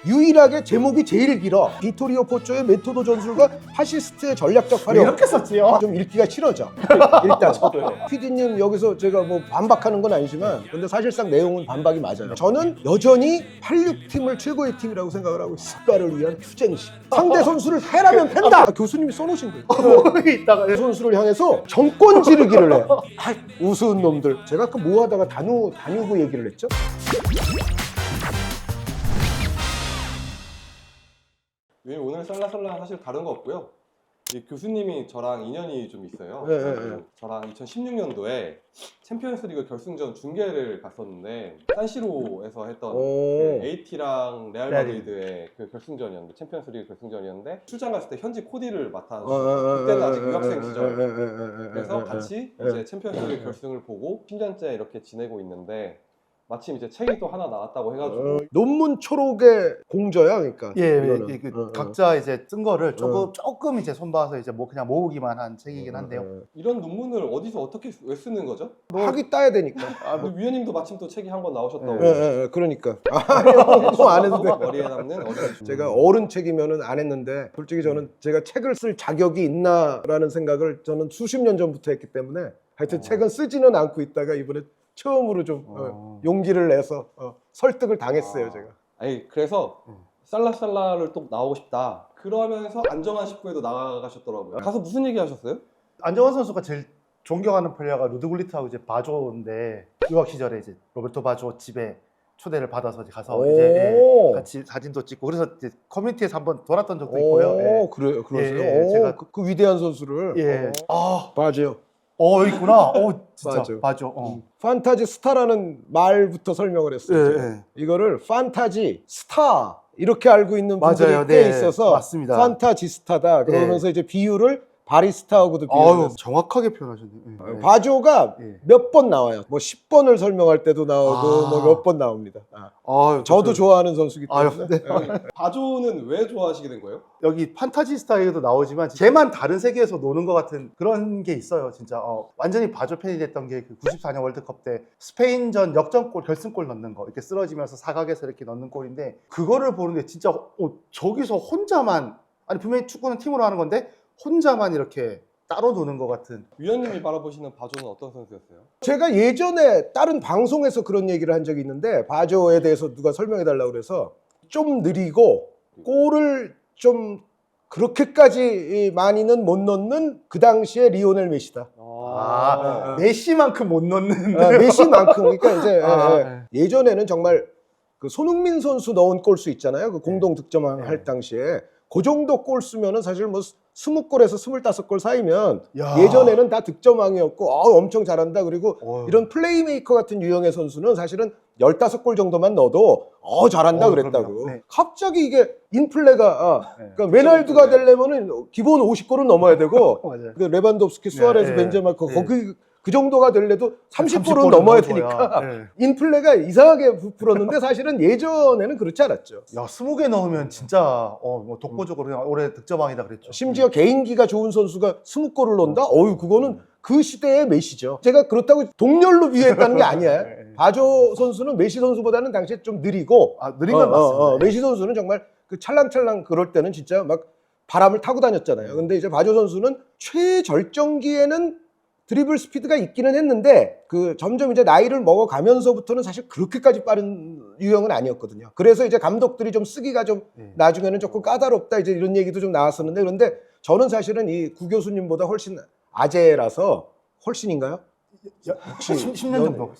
유일하게 제목이 제일 길어. 비토리오 포초의 메토도 전술과 파시스트의 전략적 활용. 이렇게 썼지요? 좀 읽기가 싫어져. 일단 PD님 여기서 제가 뭐 반박하는 건 아니지만 근데 사실상 내용은 반박이 맞아요. 저는 여전히 86팀을 최고의 팀이라고 생각을 하고 있어요. 국가를 위한 투쟁심. 상대 선수를 패라면 팬다. 교수님이 써놓으신 거예요. 이따가 선수를 향해서 정권 지르기를 해. 우스운 놈들. 제가 그 뭐 하다가 다뉴브 얘기를 했죠? 오늘 썰라썰라 사실 다른 거 없고요. 이 교수님이 저랑 인연이 좀 있어요. 네. 저랑 2016년도에 챔피언스리그 결승전 중계를 갔었는데 산시로에서 했던 그 AT랑 레알 마드리드의 그 결승전이었는데 챔피언스리그 결승전이었는데 출장 갔을 때 현지 코디를 맡아주셨어요. 그때는 아직 유학생 시절. 그래서 같이 이제 챔피언스리그 결승을 보고 10년째 이렇게 지내고 있는데 마침 이제 책이 또 하나 나왔다고 해가지고 논문 초록의 공저야, 그러니까. 예, 각자 이제 쓴 거를 조금 이제 손봐서 이제 뭐 그냥 모으기만 한 책이긴 한데요. 이런 논문을 어디서 어떻게 왜 쓰는 거죠? 학위 따야 되니까. 근데 위원님도 마침 또 책이 한 권 나오셨다고. 그러니까. 안 했는데. 머리에 남는 어린 제가 어른 책이면은 안 했는데 솔직히 저는 제가 책을 쓸 자격이 있나라는 생각을 저는 수십 년 전부터 했기 때문에 하여튼 책은 쓰지는 않고 있다가 이번에 처음으로 좀 용기를 내서 설득을 당했어요, 제가. 아니 그래서 살라살라를 또 나오고 싶다. 그러면서 안정환 19에도 나가셨더라고요. 가서 무슨 얘기 하셨어요? 안정환 선수가 제일 존경하는 플레이어가 루드굴리트하고 이제 바조인데 유학 시절에 이제 로베르토 바조 집에 초대를 받아서 가서 이제 같이 사진도 찍고 그래서 이제 커뮤니티에서 한번 돌았던 적도 있고요. 그러세요? 제가 그 위대한 선수를. 맞아요. 여기 있구나. 진짜 맞아. 바조. 판타지 스타라는 말부터 설명을 했어요. 제가. 이거를 판타지 스타 이렇게 알고 있는 분들이 맞아요. 꽤 있어서 맞습니다. 판타지스타다 그러면서 이제 비유를 바리스타하고도 비유를 했어요. 정확하게 표현하셨네요. 바조가 몇 번 나와요. 뭐 10번을 설명할 때도 나오고 뭐 몇 번 나옵니다. 저도 좋아하는 선수기 때문에. 바조는 왜 좋아하시게 된 거예요? 여기 판타지스타에도 나오지만 쟤만 다른 세계에서 노는 것 같은 그런 게 있어요. 진짜 완전히 바조 팬이 됐던 게 그 94년 월드컵 때 스페인전 역전골 결승골 넣는 거 이렇게 쓰러지면서 사각에서 이렇게 넣는 골인데 그거를 보는데 진짜 저기서 혼자만 아니 분명히 축구는 팀으로 하는 건데 혼자만 이렇게 따로 노는 것 같은. 위원님이 바라보시는 바조는 어떤 선수였어요? 제가 예전에 다른 방송에서 그런 얘기를 한 적이 있는데 바조에 대해서 누가 설명해 달라고 그래서 좀 느리고 골을 좀 그렇게까지 많이는 못 넣는 그 당시에 리오넬 메시다. 메시만큼 못 넣는. 메시만큼. 그러니까 이제 예전에는 정말 그 손흥민 선수 넣은 골수 있잖아요. 그 공동 득점할 당시에 그 정도 골 쓰면은 사실 뭐 20골에서 25골 사이면 예전에는 다 득점왕이었고 엄청 잘한다. 그리고 이런 플레이메이커 같은 유형의 선수는 사실은 15골 정도만 넣어도 잘한다 그랬다고. 갑자기 이게 인플레가 그러니까 메날두가 되려면은 기본 50골은 넘어야 되고 그 레반도프스키, 수아레스, 벤제마 거기 그 정도가 되려도 30골은 넘어야 되니까 인플레가 이상하게 부풀었는데 사실은 예전에는 그렇지 않았죠. 20개 넣으면 진짜 뭐 독보적으로 그냥 올해 득점왕이다 그랬죠. 심지어 개인기가 좋은 선수가 20골을 넣는다? 그거는 그 시대의 메시죠. 제가 그렇다고 동렬로 비유했다는 게 아니에요. 바조 선수는 메시 선수보다는 당시에 좀 느리고 느린 건 맞습니다. 메시 선수는 정말 그 찰랑찰랑 그럴 때는 진짜 막 바람을 타고 다녔잖아요. 근데 이제 바조 선수는 최절정기에는 드리블 스피드가 있기는 했는데 그 점점 이제 나이를 먹어가면서부터는 사실 그렇게까지 빠른 유형은 아니었거든요. 그래서 이제 감독들이 좀 쓰기가 좀 나중에는 조금 까다롭다 이제 이런 얘기도 좀 나왔었는데 그런데 저는 사실은 이 구 교수님보다 훨씬 아재라서 훨씬인가요? 10년 정도.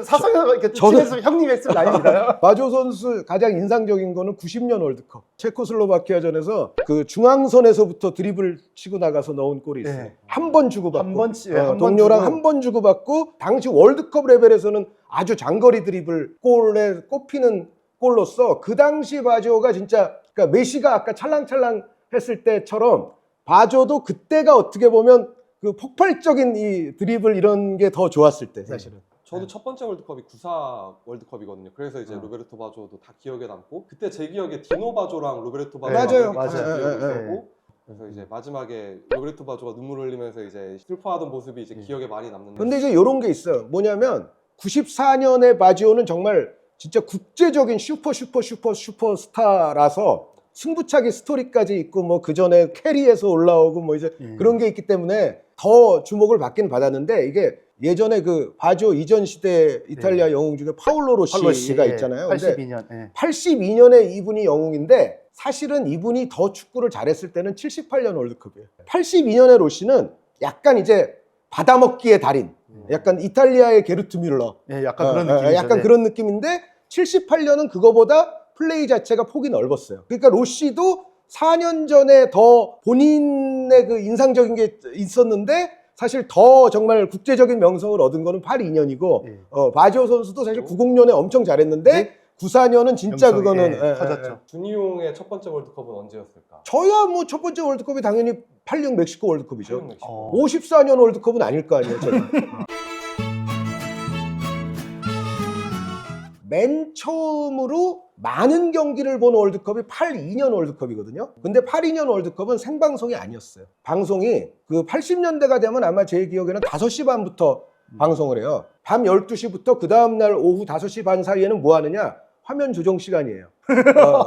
사상에서 이렇게 친해서 형님 했을 나이입니다. 바조 선수 가장 인상적인 거는 90년 월드컵 체코슬로바키아전에서 그 중앙선에서부터 드리블 치고 나가서 넣은 골이 있어요. 한 번 주고받고 동료랑 한 번 주고받고 당시 월드컵 레벨에서는 아주 장거리 드리블 골에 꼽히는 골로서 그 당시 바조가 진짜 그러니까 메시가 아까 찰랑찰랑 했을 때처럼 바조도 그때가 어떻게 보면 그 폭발적인 이 드리블 이런 게 더 좋았을 때 사실은. 저도 첫 번째 월드컵이 94 월드컵이거든요. 그래서 이제 로베르토 바조도 다 기억에 남고 그때 제 기억에 디노 바조랑 로베르토 바조가 맞아요. 그래서 이제 마지막에 로베르토 바조가 눈물 흘리면서 이제 슬퍼하던 모습이 이제 기억에 많이 남는데. 근데 이제 이런 게 있어요. 뭐냐면 94년의 바지오는 정말 진짜 국제적인 슈퍼스타라서 승부차기 스토리까지 있고 뭐 그 전에 캐리에서 올라오고 뭐 이제 그런 게 있기 때문에 더 주목을 받긴 받았는데 이게 예전에 그 바조 이전 시대 이탈리아 영웅 중에 파올로 로시가 있잖아요. 82년. 예. 82년에 이분이 영웅인데 사실은 이분이 더 축구를 잘했을 때는 78년 월드컵이에요. 82년에 로시는 약간 이제 받아먹기의 달인, 약간 이탈리아의 게르트 뮬러, 예, 약간 그런 느낌이죠. 약간 네. 그런 느낌인데 78년은 그거보다 플레이 자체가 폭이 넓었어요. 그러니까 로시도 4년 전에 더 본인의 그 인상적인 게 있었는데 사실 더 정말 국제적인 명성을 얻은 거는 82년이고 예. 바지오 선수도 사실 90년에 엄청 잘했는데 네? 94년은 진짜 명성이, 그거는 예, 터졌죠. 준이용의 첫 번째 월드컵은 언제였을까? 저야 뭐 첫 번째 월드컵이 당연히 86 멕시코 월드컵이죠. 86 멕시코. 54년 월드컵은 아닐 거 아니에요, 제가. 맨 처음으로 많은 경기를 본 월드컵이 82년 월드컵이거든요. 근데 82년 월드컵은 생방송이 아니었어요. 방송이 그 80년대가 되면 아마 제 기억에는 5시 반부터 방송을 해요. 밤 12시부터 그 다음날 오후 5시 반 사이에는 뭐 하느냐? 화면 조정 시간이에요.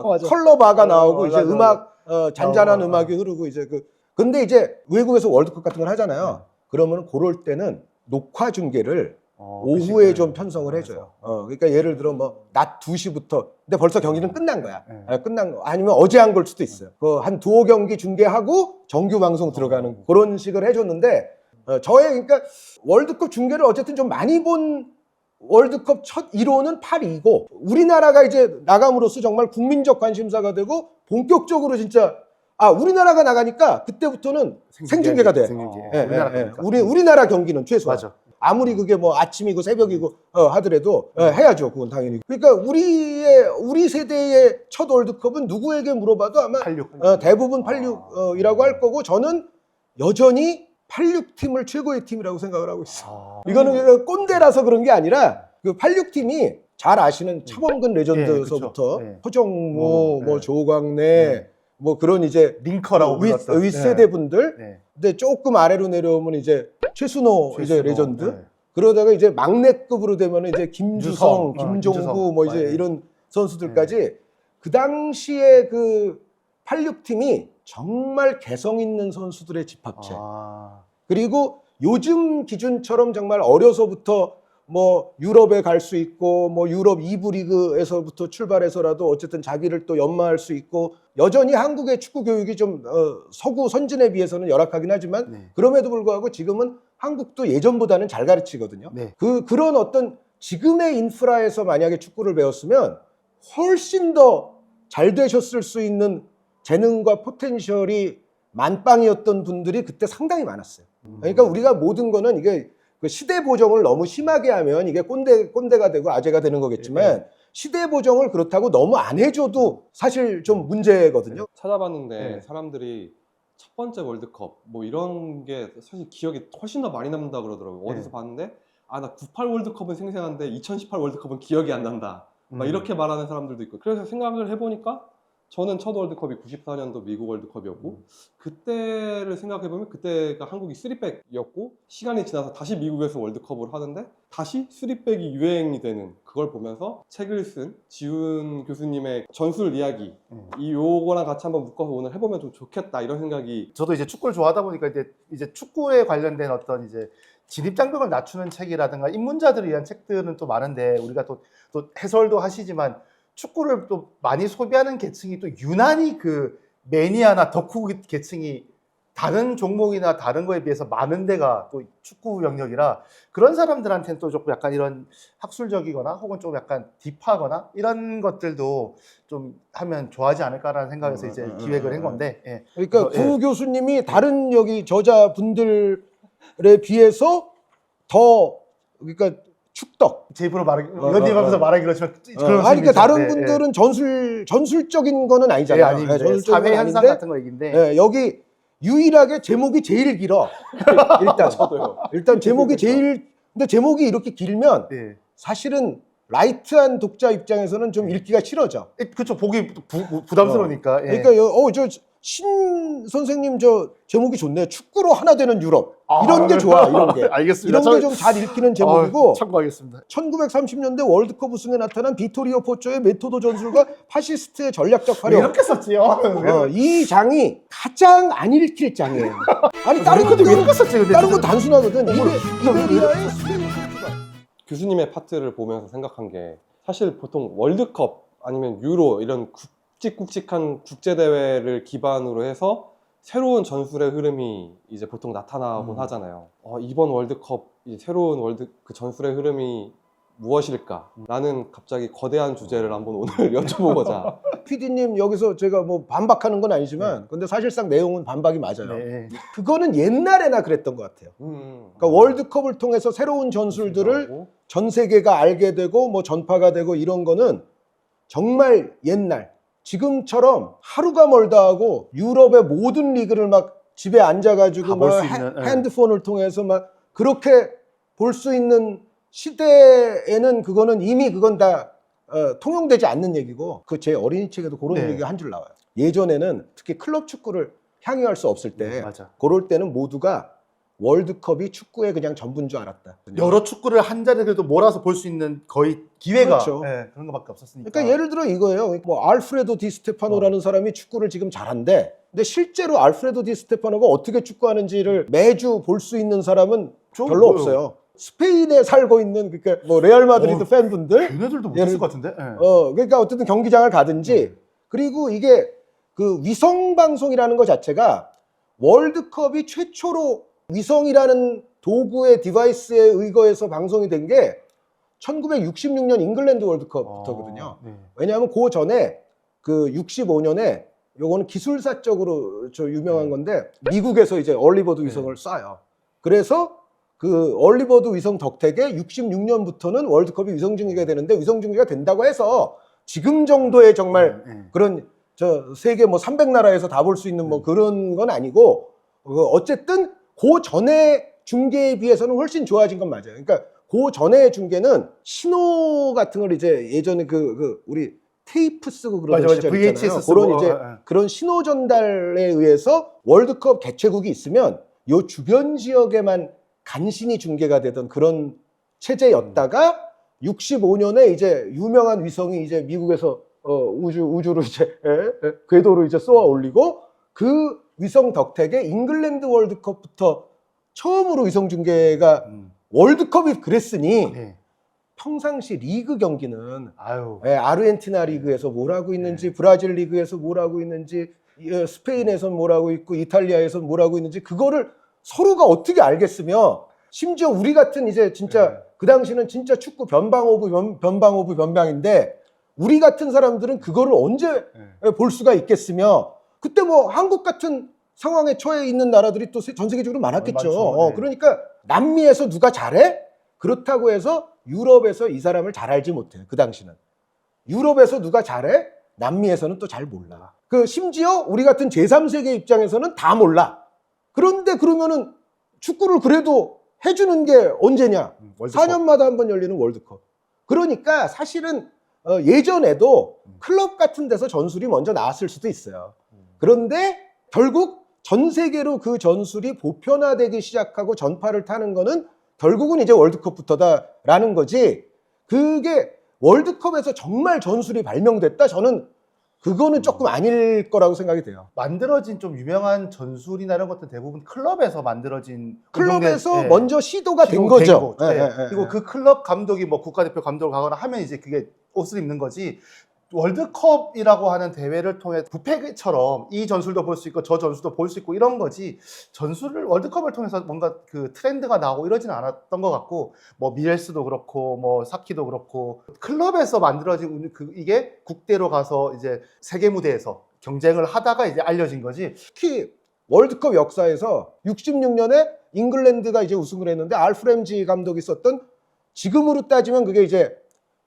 맞아. 컬러 바가 나오고 맞아, 이제 맞아. 잔잔한 음악이 흐르고 이제 근데 이제 외국에서 월드컵 같은 걸 하잖아요. 그러면 그럴 때는 녹화 중계를 오후에 좀 편성을 해줘요. 그러니까 예를 들어 뭐 낮 2시부터 근데 벌써 경기는 끝난 거야. 끝난 거 아니면 어제 한 걸 수도 있어요. 그 한 두어 경기 중계하고 정규 방송 들어가는 그런 식을 해줬는데 저의 그러니까 월드컵 중계를 어쨌든 좀 많이 본 월드컵 첫 1호는 82고 우리나라가 이제 나감으로써 정말 국민적 관심사가 되고 본격적으로 진짜 우리나라가 나가니까 그때부터는 생중계가 돼. 생중계. 예, 우리나라 예, 예. 거니까. 우리나라 경기는 최소한. 맞아. 아무리 그게 뭐 아침이고 새벽이고 하더라도 해야죠. 그건 당연히. 그러니까 우리 세대의 첫 월드컵은 누구에게 물어봐도 아마 86. 대부분 86이라고 할 거고 저는 여전히 86팀을 최고의 팀이라고 생각을 하고 있어요. 이거는 그냥 꼰대라서 그런 게 아니라 그 86팀이 잘 아시는 차범근 레전드서부터 그쵸. 예. 허정무, 뭐 조광래, 뭐 그런 이제 링커라고 불렀던. 윗세대 분들. 네. 근데 조금 아래로 내려오면 이제 최순호 이제 최순호, 레전드. 네. 그러다가 이제 막내급으로 되면 이제 김주성, 유성, 김종구 김주성. 뭐 이제 네. 이런 선수들까지 그 당시에 그 86팀이 정말 개성 있는 선수들의 집합체. 그리고 요즘 기준처럼 정말 어려서부터 뭐 유럽에 갈 수 있고 뭐 유럽 2부 리그에서부터 출발해서라도 어쨌든 자기를 또 연마할 수 있고 여전히 한국의 축구 교육이 좀 서구 선진에 비해서는 열악하긴 하지만 네. 그럼에도 불구하고 지금은 한국도 예전보다는 잘 가르치거든요. 네. 그런 어떤 지금의 인프라에서 만약에 축구를 배웠으면 훨씬 더 잘 되셨을 수 있는 재능과 포텐셜이 만빵이었던 분들이 그때 상당히 많았어요. 그러니까 우리가 모든 거는 이게 그 시대 보정을 너무 심하게 하면 이게 꼰대가 되고 아재가 되는 거겠지만 시대 보정을 그렇다고 너무 안 해줘도 사실 좀 문제거든요. 찾아봤는데 네. 사람들이 첫 번째 월드컵 뭐 이런 게 사실 기억이 훨씬 더 많이 남는다 그러더라고요. 어디서 네. 봤는데 나 98 월드컵은 생생한데 2018 월드컵은 기억이 안 난다. 막 이렇게 말하는 사람들도 있고. 그래서 생각을 해보니까 저는 첫 월드컵이 94년도 미국 월드컵이었고 그때를 생각해보면 그때가 한국이 3백이었고 시간이 지나서 다시 미국에서 월드컵을 하는데 다시 3백이 유행이 되는 그걸 보면서 책을 쓴 지훈 교수님의 전술 이야기 요거랑 같이 한번 묶어서 오늘 해보면 좀 좋겠다 이런 생각이. 저도 이제 축구를 좋아하다 보니까 이제 축구에 관련된 어떤 이제 진입 장벽을 낮추는 책이라든가 입문자들을 위한 책들은 또 많은데 우리가 또 해설도 하시지만 축구를 또 많이 소비하는 계층이 또 유난히 그 매니아나 덕후 계층이 다른 종목이나 다른 거에 비해서 많은 데가 또 축구 영역이라 그런 사람들한테는 또 조금 약간 이런 학술적이거나 혹은 좀 약간 딥하거나 이런 것들도 좀 하면 좋아하지 않을까라는 생각에서 이제 기획을 한 건데. 예. 그러니까 그래서, 구 교수님이 다른 여기 저자분들에 비해서 더 그러니까 축덕. 제 입으로 의원님 하면서 말하기 그렇지만 그런 그러니까 다른 네, 분들은 전술적인 거는 아니잖아요. 아닙니다. 전술적인 사회 건 현상 아닌데, 같은 거 얘기인데 여기 유일하게 제목이 제일 길어. 일단 저도요. 일단 제목이 근데 제목이 이렇게 길면 네. 사실은 라이트한 독자 입장에서는 좀 읽기가 싫어져. 그렇죠. 보기 부담스러우니까. 예. 그러니까 신 선생님 저 제목이 좋네. 축구로 하나 되는 유럽. 이런 게 좋아. 이런 게. 알겠습니다. 이런 게 좀 잘 읽히는 제목이고 참고하겠습니다. 1930년대 월드컵 우승에 나타난 비토리오 포초의 메토도 전술과 파시스트의 전략적 활용. 이렇게 썼지요. 이 장이 가장 안 읽힐 장이에요. 아니 다른 것도 왜 이렇게 썼지? 근데 다른 거 진짜. 단순하거든. 이베리아의 스페인 교수님의 파트를 보면서 생각한 게 사실 보통 월드컵 아니면 유로 이런 굵직굵직한 국제대회를 기반으로 해서 새로운 전술의 흐름이 이제 보통 나타나곤 하잖아요. 이번 월드컵 이 새로운 그 전술의 흐름이 무엇일까? 나는 갑자기 거대한 주제를 한번 오늘 여쭤보고자. PD님 여기서 제가 뭐 반박하는 건 아니지만 근데 사실상 내용은 반박이 맞아요. 네. 그거는 옛날에나 그랬던 것 같아요. 그러니까 월드컵을 통해서 새로운 전술들을 전 세계가 알게 되고 뭐 전파가 되고 이런 거는 정말 옛날 지금처럼 하루가 멀다 하고 유럽의 모든 리그를 막 집에 앉아가지고 다 볼 막 수 있는, 예. 핸드폰을 통해서 막 그렇게 볼 수 있는 시대에는 그거는 이미 그건 다 통용되지 않는 얘기고 그 제 어린이 책에도 그런 네. 얘기가 한 줄 나와요. 예전에는 특히 클럽 축구를 향유할 수 없을 때 맞아. 그럴 때는 모두가 월드컵이 축구의 그냥 전부인 줄 알았다. 여러 축구를 한 자리에 그래도 몰아서 볼 수 있는 거의 기회가 그렇죠. 그런 거밖에 없었으니까. 그러니까 예를 들어 이거예요. 뭐 알프레도 디 스테파노라는 사람이 축구를 지금 잘한대. 근데 실제로 알프레도 디 스테파노가 어떻게 축구하는지를 매주 볼 수 있는 사람은 별로 없어요. 스페인에 살고 있는 그러니까 뭐 레알 마드리드 팬분들 걔네들도 예를- 못했을 것 같은데. 예. 그러니까 어쨌든 경기장을 가든지 그리고 이게 그 위성 방송이라는 것 자체가 월드컵이 최초로 위성이라는 도구의 디바이스에 의거해서 방송이 된 게 1966년 잉글랜드 월드컵부터거든요. 네. 왜냐하면 그 전에 그 65년에 요거는 기술사적으로 저 유명한 건데 미국에서 이제 얼리버드 위성을 쏴요. 그래서 그 얼리버드 위성 덕택에 66년부터는 월드컵이 위성 중계가 되는데 위성 중계가 된다고 해서 지금 정도의 정말 그런 저 세계 뭐 300나라에서 다 볼 수 있는 뭐 그런 건 아니고 어쨌든 그 전에 중계에 비해서는 훨씬 좋아진 건 맞아요. 그러니까 그 전에 중계는 신호 같은 걸 이제 예전에 그 우리 테이프 쓰고 그러던 맞아. 시절 VHS 있잖아요. 쓰고. 그런 이제 그런 신호 전달에 의해서 월드컵 개최국이 있으면 요 주변 지역에만 간신히 중계가 되던 그런 체제였다가 65년에 이제 유명한 위성이 이제 미국에서 우주로 이제 궤도로 이제 쏘아 올리고 그 위성 덕택에 잉글랜드 월드컵부터 처음으로 위성 중계가 월드컵이 그랬으니 네. 평상시 리그 경기는 아유. 아르헨티나 리그에서 뭘 하고 있는지 브라질 리그에서 뭘 하고 있는지 스페인에선 뭘 하고 있고 이탈리아에선 뭘 하고 있는지 그거를 서로가 어떻게 알겠으며 심지어 우리 같은 이제 진짜 그 당시는 진짜 축구 변방 오브 변방인데 우리 같은 사람들은 그거를 언제 볼 수가 있겠으며 그때 뭐 한국 같은 상황에 처해 있는 나라들이 또 전 세계적으로 많았겠죠. 많죠. 네. 그러니까 남미에서 누가 잘해? 그렇다고 해서 유럽에서 이 사람을 잘 알지 못해요. 그 당시는. 유럽에서 누가 잘해? 남미에서는 또 잘 몰라. 그 심지어 우리 같은 제3세계 입장에서는 다 몰라. 그런데 그러면은 축구를 그래도 해주는 게 언제냐? 월드컵. 4년마다 한 번 열리는 월드컵. 그러니까 사실은 예전에도 클럽 같은 데서 전술이 먼저 나왔을 수도 있어요. 그런데 결국 전 세계로 그 전술이 보편화되기 시작하고 전파를 타는 거는 결국은 이제 월드컵부터다라는 거지. 그게 월드컵에서 정말 전술이 발명됐다? 저는 그거는 조금 아닐 거라고 생각이 돼요. 만들어진 좀 유명한 전술이나 이런 것들 대부분 클럽에서 만들어진 클럽에서 운동된, 먼저 시도가 된 시도된 거죠. 거. 네. 예. 그리고 그 클럽 감독이 뭐 국가대표 감독을 가거나 하면 이제 그게 옷을 입는 거지. 월드컵이라고 하는 대회를 통해 뷔페처럼 이 전술도 볼 수 있고 저 전술도 볼 수 있고 이런 거지 전술을 월드컵을 통해서 뭔가 그 트렌드가 나오고 이러지는 않았던 것 같고 뭐 미엘스도 그렇고 뭐 사키도 그렇고 클럽에서 만들어진 이게 국대로 가서 이제 세계 무대에서 경쟁을 하다가 이제 알려진 거지. 특히 월드컵 역사에서 66년에 잉글랜드가 이제 우승을 했는데 알프 램지 감독이 썼던 지금으로 따지면 그게 이제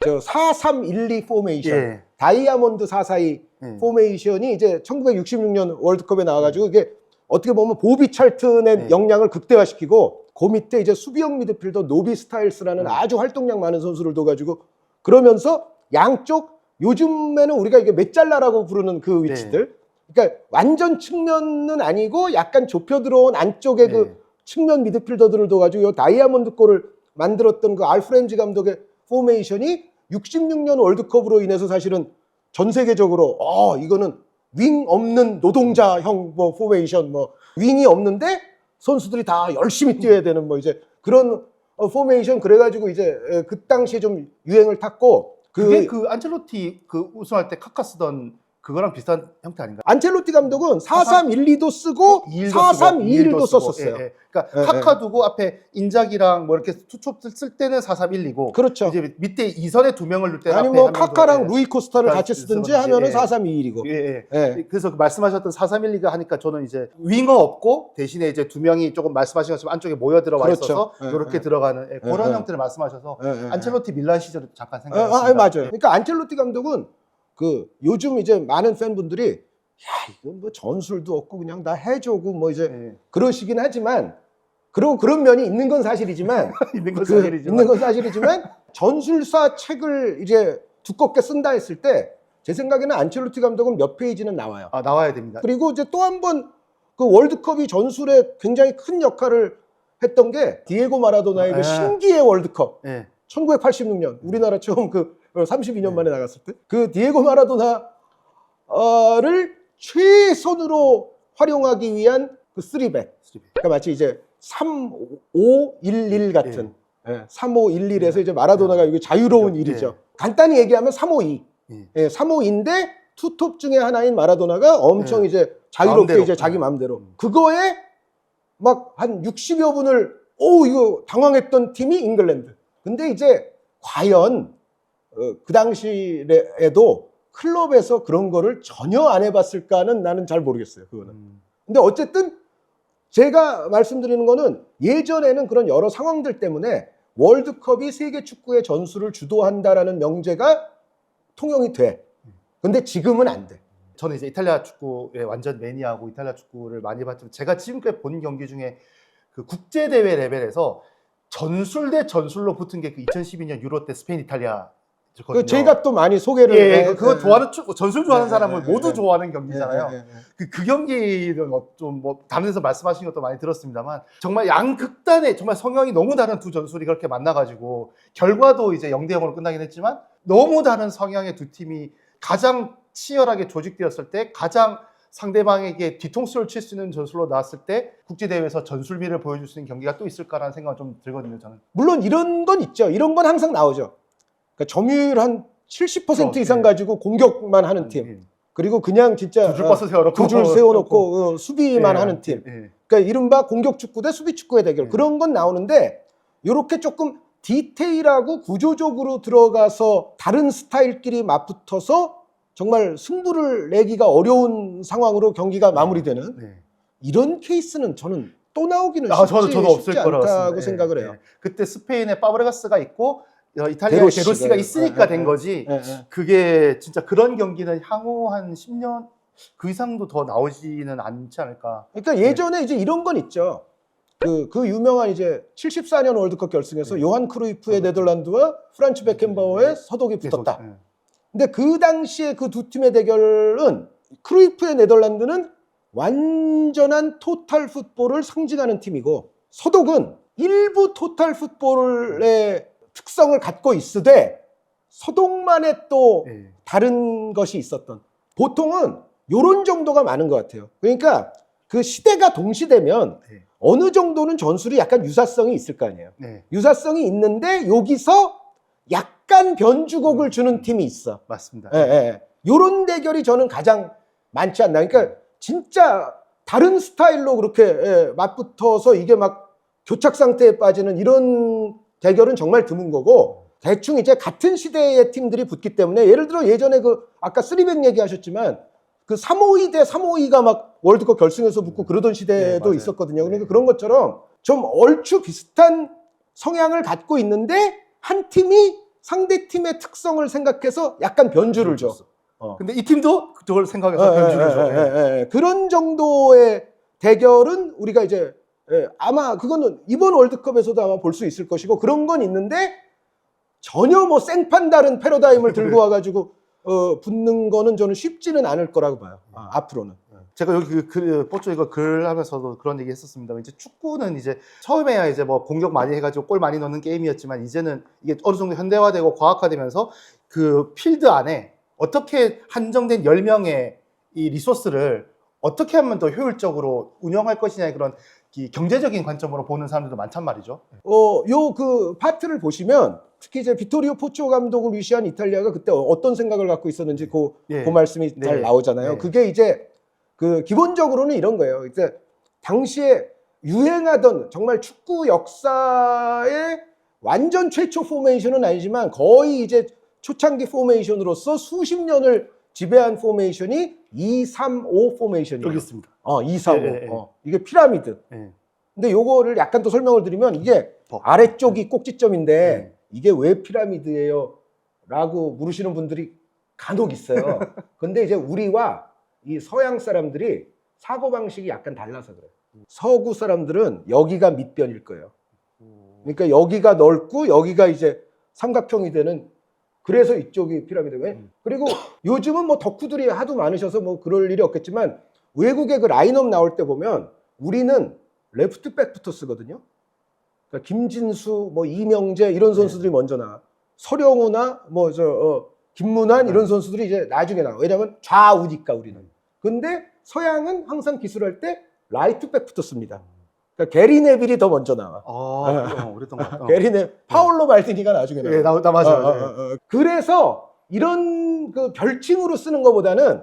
4-3-1-2 포메이션, 예. 다이아몬드 4-4-2 포메이션이 이제 1966년 월드컵에 나와가지고 이게 어떻게 보면 보비 찰튼의 역량을 극대화시키고 그 밑에 이제 수비형 미드필더 노비 스타일스라는 아주 활동량 많은 선수를 둬가지고 그러면서 양쪽 요즘에는 우리가 이게 메잘라라고 부르는 그 위치들 그러니까 완전 측면은 아니고 약간 좁혀 들어온 안쪽에 네. 그 측면 미드필더들을 둬가지고 요 다이아몬드 골을 만들었던 그 알프 램지 감독의 포메이션이 66년 월드컵으로 인해서 사실은 전 세계적으로 이거는 윙 없는 노동자형 뭐 포메이션 뭐 윙이 없는데 선수들이 다 열심히 뛰어야 되는 뭐 이제 그런 포메이션 그래가지고 이제 그 당시에 좀 유행을 탔고 그게 그 안첼로티 그 우승할 때 카카 쓰던 그거랑 비슷한 형태 아닌가요? 안첼로티 감독은 4-3-1-2도 쓰고 4-3-2-1도 썼었어요. 예. 그러니까 예, 카카 두고 앞에 인작이랑 뭐 이렇게 투톱 쓸 때는 4-3-1-2고 그렇죠. 이제 밑에 이선에 두 명을 넣을 때는 아니 앞에 뭐 한 명 더, 카카랑 예. 루이 코스타를 같이 쓰든지 하면은 4-3-2-1이고. 예. 예. 그래서 그 말씀하셨던 4-3-1-2가 하니까 저는 이제 윙어 없고 대신에 이제 두 명이 조금 말씀하신 것처럼 안쪽에 모여 들어와 그렇죠. 있어서 예, 이렇게 예. 들어가는 그런 예. 형태를 말씀하셔서 예, 예, 예. 안첼로티 밀란 시절에 잠깐 생각났습니다. 아, 맞아요. 그러니까 안첼로티 감독은 그 요즘 이제 많은 팬분들이 야 이건 뭐 전술도 없고 그냥 다 해줘고 뭐 이제 예. 그러시긴 하지만 그리고 그런 면이 있는 건 사실이지만 있는 건 그 사실이지만 있는 건 사실이지만 전술사 책을 이제 두껍게 쓴다 했을 때 제 생각에는 안첼로티 감독은 몇 페이지는 나와요. 아, 나와야 됩니다. 그리고 이제 또 한 번 그 월드컵이 전술에 굉장히 큰 역할을 했던 게 디에고 마라도나의 그 신기의 월드컵. 예. 1986년 우리나라 처음 그 32년 만에 나갔을 때 그 디에고 마라도나를 최선으로 활용하기 위한 그 3백. 그러니까 마치 이제 3-5-1-1 같은 3-5-1-1에서 이제 마라도나가 이게 자유로운 일이죠. 간단히 얘기하면 3-5-2. 3-5-2인데 투톱 중에 하나인 마라도나가 엄청 이제 자유롭게 마음대로. 이제 자기 마음대로. 그거에 막 한 60여 분을 이거 당황했던 팀이 잉글랜드. 근데 이제 과연 그 당시에도 클럽에서 그런 거를 전혀 안 해봤을까는 나는 잘 모르겠어요. 그거는. 근데 어쨌든 제가 말씀드리는 거는 예전에는 그런 여러 상황들 때문에 월드컵이 세계 축구의 전술을 주도한다라는 명제가 통용이 돼. 근데 지금은 안 돼. 저는 이제 이탈리아 축구에 완전 매니아고 이탈리아 축구를 많이 봤지만 제가 지금까지 본 경기 중에 그 국제 대회 레벨에서 전술 대 전술로 붙은 게 그 2012년 유로 때 스페인 이탈리아. 그 제가 또 많이 소개를 그거 좋아하는 축구 전술 좋아하는 네, 사람은 네, 모두 네. 좋아하는 경기잖아요. 네. 그 경기는 좀 뭐 다른 데서 말씀하신 것도 많이 들었습니다만 정말 양극단의 정말 성향이 너무 다른 두 전술이 그렇게 만나가지고 결과도 이제 0-0으로 끝나긴 했지만 너무 다른 성향의 두 팀이 가장 치열하게 조직되었을 때 가장 상대방에게 뒤통수를 칠 수 있는 전술로 나왔을 때 국제대회에서 전술미를 보여줄 수 있는 경기가 또 있을까라는 생각은 좀 들거든요. 저는. 물론 이런 건 있죠. 이런 건 항상 나오죠. 그러니까 점유율 한 70% 이상 네. 가지고 공격만 하는 팀. 그리고 그냥 진짜 두 줄 버스 세워놓고 두 줄 세워놓고 수비만 예, 하는 팀. 예. 그러니까 이른바 공격 축구 대 수비 축구의 대결. 그런 건 나오는데 이렇게 조금 디테일하고 구조적으로 들어가서 다른 스타일끼리 맞붙어서 정말 승부를 내기가 어려운 상황으로 경기가 마무리되는 네. 이런 케이스는 저는 또 나오기는 저도 쉽지 없을 거라고 않다고 생각해요. 생각을 해요. 그때 스페인에 파브레가스가 있고 이탈리아에 데로시가 데로시가 있으니까 된 거지. 그게 진짜 그런 경기는 향후 한 10년 그 이상도 더 나오지는 않지 않을까. 그러니까 예전에 이제 이런 건 있죠. 그 유명한 이제 74년 월드컵 결승에서 요한 크루이프의 네덜란드와 프란츠 베켄바워의 서독이 붙었다. 근데 그 당시에 그 두 팀의 대결은 크루이프의 네덜란드는 완전한 토탈 풋볼을 상징하는 팀이고 서독은 일부 토탈 풋볼의 특성을 갖고 있으되 서독만의 또 다른 것이 있었던 보통은 요런 정도가 많은 것 같아요. 그러니까 그 시대가 동시되면 어느 정도는 전술이 약간 유사성이 있을 거 아니에요. 유사성이 있는데 여기서 약간 변주곡을 주는 팀이 있어. 맞습니다. 요런 대결이 저는 가장 많지 않나. 그러니까 진짜 다른 스타일로 그렇게 맞붙어서 이게 막 교착 상태에 빠지는 이런 대결은 정말 드문 거고 대충 이제 같은 시대의 팀들이 붙기 때문에 예를 들어 예전에 그 아까 3백 얘기하셨지만 그 3-5-2 대 3-5-2가 막 월드컵 결승에서 붙고 그러던 시대도 있었거든요. 그러니까 그런 것처럼 좀 얼추 비슷한 성향을 갖고 있는데 한 팀이 상대 팀의 특성을 생각해서 약간 변주를 줘. 근데 이 팀도 그걸 생각해서 변주를 줘. 그런 정도의 대결은 우리가 이제 아마 그거는 이번 월드컵에서도 아마 볼 수 있을 것이고 그런 건 있는데 전혀 뭐 생판 다른 패러다임을 들고 와가지고 붙는 거는 저는 쉽지는 않을 거라고 봐요. 앞으로는. 제가 여기 뽀쪼 이거 글 하면서도 그런 얘기 했었습니다. 이제 축구는 이제 처음에야 이제 뭐 공격 많이 해가지고 골 많이 넣는 게임이었지만 이제는 이게 어느 정도 현대화되고 과학화되면서 그 필드 안에 어떻게 한정된 10명의 이 리소스를 어떻게 하면 더 효율적으로 운영할 것이냐의 그런 이 경제적인 관점으로 보는 사람들도 많단 말이죠. 요 그 파트를 보시면 특히 이제 비토리오 포초 감독을 위시한 이탈리아가 그때 어떤 생각을 갖고 있었는지 그 예. 말씀이 네. 잘 나오잖아요. 네. 그게 이제 그 기본적으로는 이런 거예요. 이제 당시에 유행하던 정말 축구 역사의 완전 최초 포메이션은 아니지만 거의 이제 초창기 포메이션으로서 수십 년을 지배한 포메이션이 2-3-5 포메이션이에요. 여기 있습니다. 2-3-5. 예, 예. 이게 피라미드. 예. 근데 요거를 약간 더 설명을 드리면 이게 아래쪽이 꼭지점인데 이게 왜 피라미드예요? 라고 물으시는 분들이 간혹 있어요. 근데 이제 우리와 이 서양 사람들이 사고방식이 약간 달라서 그래요. 서구 사람들은 여기가 밑변일 거예요. 그러니까 여기가 넓고 여기가 이제 삼각형이 되는, 그래서 이쪽이 피라미드예요. 그리고 요즘은 뭐 덕후들이 하도 많으셔서 뭐 그럴 일이 없겠지만 외국의 그 라인업 나올 때 보면 우리는 레프트백부터 쓰거든요. 그러니까 김진수, 뭐 이명재 이런 선수들이 먼저 나와. 서령우나 뭐 김문환 이런 선수들이 이제 나중에 나와. 왜냐하면 좌우니까 우리는. 근데 서양은 항상 기술할 때 라이트백부터 씁니다. 그러니까 게리 네빌이 더 먼저 나와. 그랬던 것 같아요. 게리 파올로 말디니가 나중에 나와. 예, 맞아요. 그래서 이런 그 별칭으로 쓰는 것보다는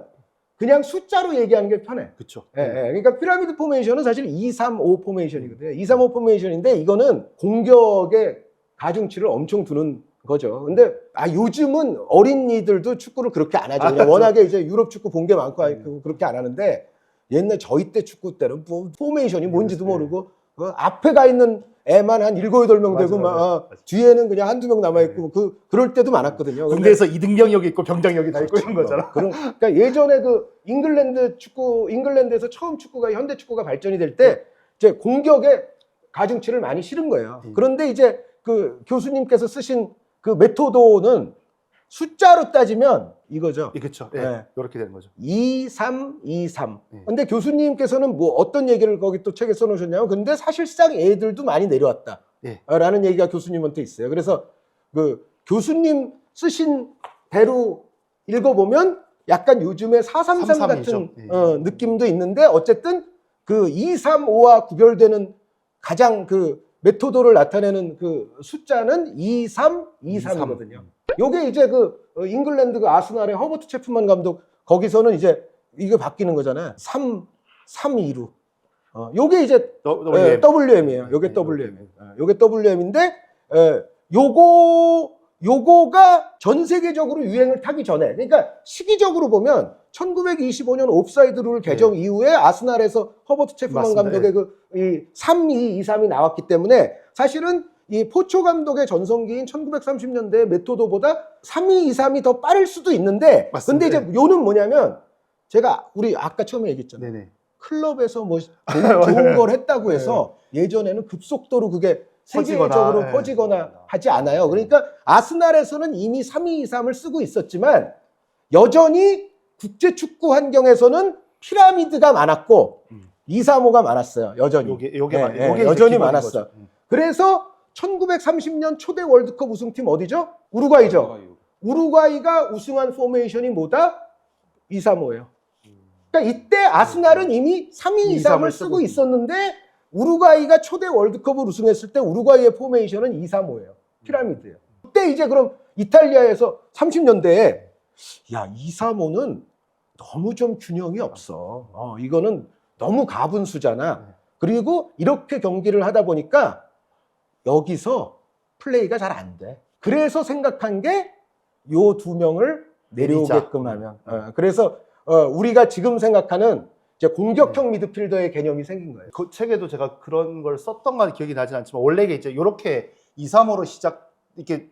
그냥 숫자로 얘기하는 게 편해. 그렇죠. 그러니까 피라미드 포메이션은 사실 2-3-5 포메이션이거든요. 2-3-5 포메이션인데 이거는 공격의 가중치를 엄청 두는 거죠. 근데 요즘은 어린이들도 축구를 그렇게 안 하죠. 그냥 워낙에 이제 유럽 축구 본 게 많고 그렇게 안 하는데 옛날 저희 때 축구 때는 뭐 포메이션이 뭔지도 모르고 앞에 가 있는 애만 한 7, 8명 되고 막 뒤에는 그냥 한두 명 남아있고 그럴 때도 많았거든요. 군대에서 이등병력이 있고 병장력이 다 있고 이런 거잖아. 그러니까 예전에 그 잉글랜드에서 처음 현대 축구가 발전이 될 때 이제 공격에 가중치를 많이 실은 거예요. 그런데 이제 그 교수님께서 쓰신 그 메토도는 숫자로 따지면 이거죠. 그렇죠. 네. 이렇게 되는 거죠. 2-3-2-3. 근데 교수님께서는 뭐 어떤 얘기를 거기 또 책에 써놓으셨냐면, 근데 사실상 애들도 많이 내려왔다. 라는 얘기가 교수님한테 있어요. 그래서 그 교수님 쓰신 대로 읽어보면 약간 요즘에 4-3-3 같은 느낌도 있는데, 어쨌든 그 2-3-5와 구별되는 가장 그 메토도를 나타내는 그 숫자는 2-3-2-3이거든요. 요게 이제 그 잉글랜드 그 아스날의 허버트 체프만 감독, 거기서는 이제 이게 바뀌는 거잖아요. 3-2로. 요게 이제 WM이에요. 요게 WM이에요. 요게 WM인데 요거가 전 세계적으로 유행을 타기 전에, 그러니까 시기적으로 보면 1925년 옵사이드 룰 개정 이후에 아스날에서 허버트 체프만 감독의 이 3-2-2-3이 나왔기 때문에 사실은 이 포초 감독의 전성기인 1930년대 메토도보다 3-2-2-3이 더 빠를 수도 있는데, 근데 이제 요는 뭐냐면 우리 아까 처음에 얘기했잖아요. 클럽에서 뭐 좋은 걸 했다고 해서 예전에는 급속도로 그게 세계적으로 퍼지거나 하지 않아요. 그러니까 아스날에서는 이미 3-2-2-3을 쓰고 있었지만 여전히 국제 축구 환경에서는 피라미드가 많았고 2-3-5가 많았어요. 여전히. 요게 여전히 많았어. 그래서 1930년 초대 월드컵 우승팀 어디죠? 우루과이죠. 우루과이가 우승한 포메이션이 뭐다? 2-3-5예요. 그러니까 이때 아스날은 이미 3-2-2-3을 쓰고 있었는데 우루과이가 초대 월드컵을 우승했을 때 우루과이의 포메이션은 2-3-5예요. 피라미드예요. 그때 이제 그럼 이탈리아에서 30년대에 2-3-5는 너무 좀 균형이 없어. 이거는 너무 가분수잖아. 그리고 이렇게 경기를 하다 보니까 여기서 플레이가 잘 안 돼. 그래서 생각한 게 요 두 명을 내려오게끔 하면. 그래서 우리가 지금 생각하는 이제 공격형 미드필더의 개념이 생긴 거예요. 그 책에도 제가 그런 걸 썼던 건 기억이 나진 않지만 원래 이게 이제 이렇게 2-3-5로 이게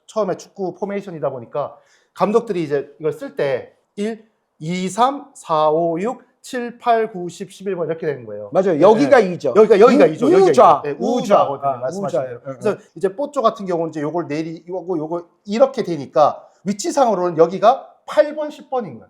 처음에 축구 포메이션이다 보니까 감독들이 이제 이걸 쓸 때 1, 2, 3, 4, 5, 6, 7, 8, 9, 10, 11번 이렇게 되는 거예요. 맞아요. 여기가 2죠. 여기가 2죠. 우좌거든요. 말씀하시는. 그래서 이제 뽀쪼 같은 경우는 이제 요걸 요거 이렇게 되니까 위치상으로는 여기가 8번, 10번인 거예요.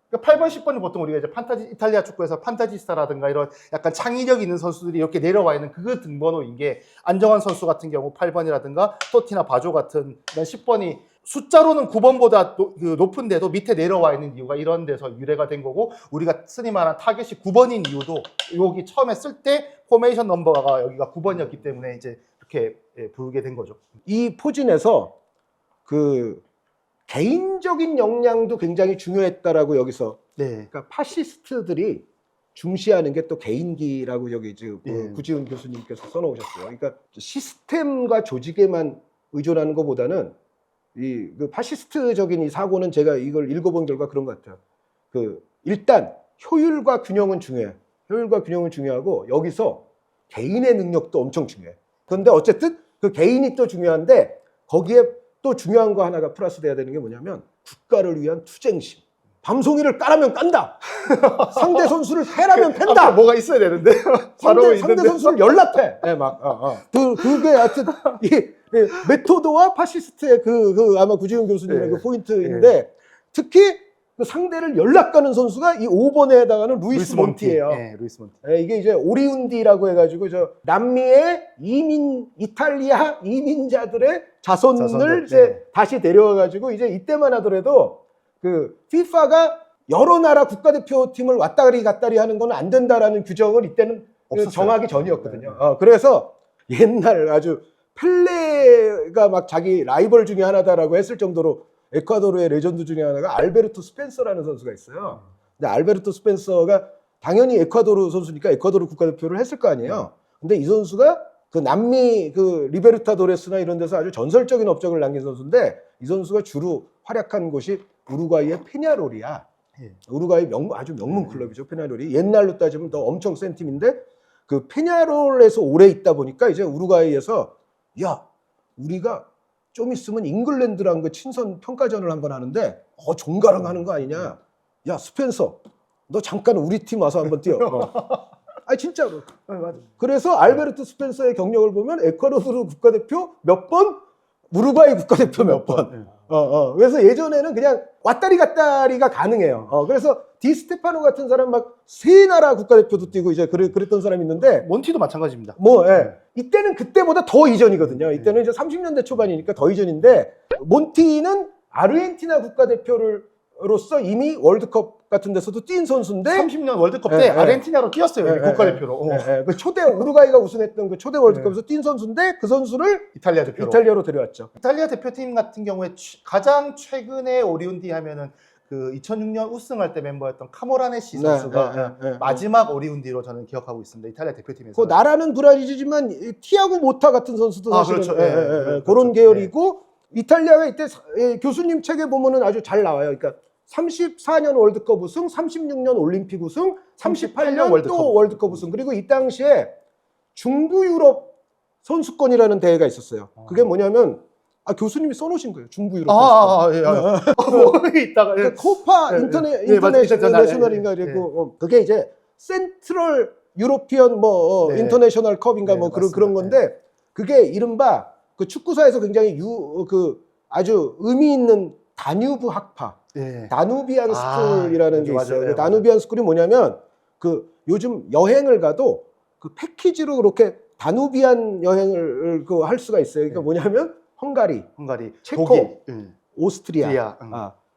그러니까 8번, 10번이 보통 우리가 이제 판타지 이탈리아 축구에서 판타지스타라든가 이런 약간 창의력 있는 선수들이 이렇게 내려와 있는 그 등번호인 게 안정환 선수 같은 경우 8번이라든가 토티나 바조 같은 이런 10번이 숫자로는 9번보다 높은데도 밑에 내려와 있는 이유가 이런 데서 유래가 된 거고 우리가 흔히 말하는 타겟이 9번인 이유도 여기 처음에 쓸 때 포메이션 넘버가 여기가 9번이었기 때문에 이제 이렇게 부르게 된 거죠. 이 포진에서 그 개인적인 역량도 굉장히 중요했다라고 여기서 네. 그러니까 파시스트들이 중시하는 게 또 개인기라고 여기 지금 예. 구지훈 교수님께서 써놓으셨어요. 그러니까 시스템과 조직에만 의존하는 것보다는 그 파시스트적인 이 사고는 제가 이걸 읽어본 결과 그런 것 같아요. 그 일단 효율과 균형은 중요해. 효율과 균형은 중요하고 여기서 개인의 능력도 엄청 중요해. 그런데 어쨌든 그 개인이 또 중요한데 거기에 또 중요한 거 하나가 플러스돼야 되는 게 뭐냐면 국가를 위한 투쟁심. 밤송이를 까라면 깐다. 상대 선수를 패라면 팬다. 뭐가 있어야 되는데 상대 선수를 연락해. 네, 막 그게 하여튼 이 메토드와 파시스트의 아마 구지훈 교수님의 네. 그 포인트인데 특히 그 상대를 연락가는 선수가 이 5번에 해당하는 루이스 몬티예요. 네, 루이스 몬티. 네, 이게 이제 오리운디라고 해가지고 저 남미의 이탈리아 이민자들의 자손을 이제 네. 다시 데려와가지고 이제 이때만 하더라도 그 FIFA가 여러 나라 국가대표팀을 왔다리 갔다리 하는 건 안 된다라는 규정을 이때는 없었어요. 정하기 전이었거든요. 그래서 옛날 아주 펠레가 막 자기 라이벌 중에 하나다라고 했을 정도로 에콰도르의 레전드 중에 하나가 알베르토 스펜서라는 선수가 있어요. 근데 알베르토 스펜서가 당연히 에콰도르 선수니까 에콰도르 국가대표를 했을 거 아니에요. 근데 이 선수가 그 남미 그 리베르타도레스나 이런 데서 아주 전설적인 업적을 남긴 선수인데 이 선수가 주로 활약한 곳이 우루과이의 페냐롤이야. 우루과이 아주 명문 클럽이죠. 페냐롤이 옛날로 따지면 더 엄청 센 팀인데 그 페냐롤에서 오래 있다 보니까 이제 우루과이에서 야 우리가 좀 있으면 잉글랜드랑 그 친선 평가전을 한번 하는데 종가랑 하는 거 아니냐. 야 스펜서 너 잠깐 우리 팀 와서 한번 뛰어. 아니 진짜로. 맞아. 그래서 알베르토 스펜서의 경력을 보면 에콰도르 국가대표 몇 번, 우루과이 국가대표 몇 번. 그래서 예전에는 그냥 왔다리 갔다리가 가능해요. 그래서 디스테파노 같은 사람 막 세 나라 국가대표도 뛰고 이제 그랬던 사람이 있는데 몬티도 마찬가지입니다. 이때는 그때보다 더 이전이거든요. 이때는 이제 30년대 초반이니까 더 이전인데 몬티는 아르헨티나 국가대표로서 이미 월드컵 같은 데서도 뛴 선수인데 30년 월드컵 때 아르헨티나로 뛰었어요. 국가대표로. 그 초대 우루과이가 우승했던 그 초대 월드컵에서 뛴 선수인데 그 선수를 이탈리아 대표로. 이탈리아로 데려왔죠. 이탈리아 대표팀 같은 경우에 가장 최근에 오리운디 하면은 그 2006년 우승할 때 멤버였던 카모라네시 선수가 마지막 오리운디로 저는 기억하고 있습니다. 이탈리아 대표팀에서. 그 나라는 브라질이지만 티아고 모타 같은 선수도 사실은 그렇죠. 그런 계열이고 이탈리아가 이때 교수님 책에 보면은 아주 잘 나와요. 그러니까 34년 월드컵 우승, 36년 올림픽 우승, 38년 또 월드컵 우승. 그리고 이 당시에 중부 유럽 선수권이라는 대회가 있었어요. 그게 뭐냐면 교수님이 써놓으신 거예요. 중부 유럽 선수권. 있다가 코파 인터내셔널인가 그랬고 그게 이제 센트럴 유로피언 인터내셔널 컵인가 그런 건데 그게 이른바 그 축구사에서 굉장히 아주 의미 있는 다뉴브 학파, 다누비안 스쿨이라는 게 있어요. 맞아요. 다누비안 스쿨이 뭐냐면 그 요즘 여행을 가도 그 패키지로 그렇게 다누비안 여행을 할 수가 있어요. 그러니까 뭐냐면 헝가리, 체코, 독일, 오스트리아,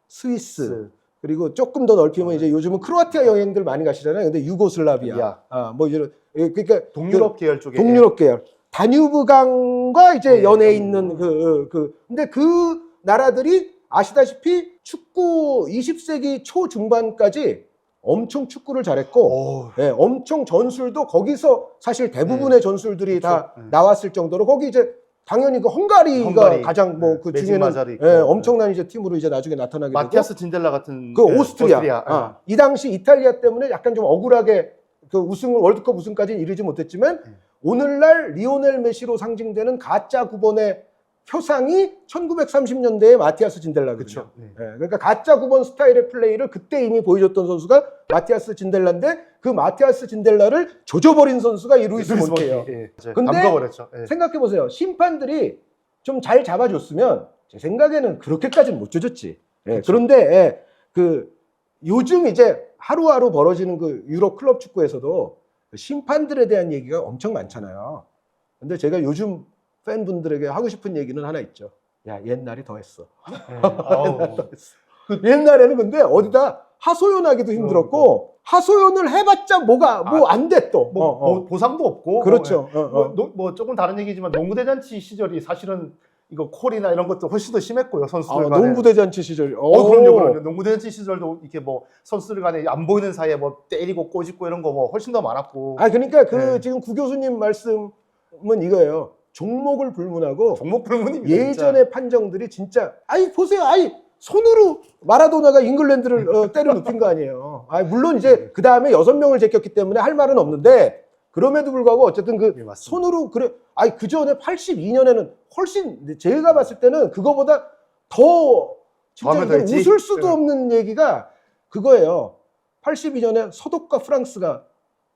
스위스, 그리고 조금 더 넓히면 이제 요즘은 크로아티아 여행들 많이 가시잖아요. 근데 유고슬라비아, 이런 그러니까 동유럽 계열 쪽에 동유럽 계열. 다뉴브 강과 이제 연해 있는 근데 그 나라들이 아시다시피 축구 20세기 초중반까지 엄청 축구를 잘했고 엄청 전술도 거기서 사실 대부분의 전술들이 다 나왔을 정도로 거기 이제 당연히 그 헝가리가 가장 그 중에는 엄청난 이제 팀으로 이제 나중에 나타나게 되고 마티아스 진델라 같은 그 오스트리아. 이 당시 이탈리아 때문에 약간 좀 억울하게 그 월드컵 우승까지는 이르지 못했지만 오늘날 리오넬 메시로 상징되는 가짜 9번의 표상이 1930년대의 마티아스 진델라거든요. 그러니까 가짜 9번 스타일의 플레이를 그때 이미 보여줬던 선수가 마티아스 진델라인데 그 마티아스 진델라를 조져버린 선수가 이 루이스 몬티예요. 근데 생각해보세요. 심판들이 좀 잘 잡아줬으면 제 생각에는 그렇게까지는 못 조졌지. 그런데 요즘 이제 하루하루 벌어지는 그 유럽 클럽 축구에서도 심판들에 대한 얘기가 엄청 많잖아요. 근데 제가 요즘 팬분들에게 하고 싶은 얘기는 하나 있죠. 야, 옛날이 더 했어. 아우. 옛날에는 근데 어디다 하소연하기도 힘들었고 하소연을 해봤자 뭐가 뭐 안 돼 또. 보상도 없고. 그렇죠. 뭐 조금 다른 얘기지만 농구대잔치 시절이 사실은 이거 콜이나 이런 것도 훨씬 더 심했고요, 선수들 간에. 농구대잔치 시절. 그럼요. 농구대잔치 시절도 이렇게 뭐 선수들 간에 안 보이는 사이에 뭐 때리고 꼬집고 이런 거 뭐 훨씬 더 많았고. 그러니까 그 네. 지금 구 교수님 말씀은 이거예요. 종목을 불문하고 종목 불문입니다. 예전의 판정들이 진짜 보세요. 손으로 마라도나가 잉글랜드를 때려 눕힌 거 아니에요. 물론 이제 그 다음에 6명을 제꼈기 때문에 할 말은 없는데 그럼에도 불구하고 어쨌든 그 네, 맞습니다. 손으로 그 전에 82년에는 훨씬 제가 봤을 때는 그거보다 더 진짜 마음에 들지? 웃을 수도 없는 얘기가 그거예요. 82년에 서독과 프랑스가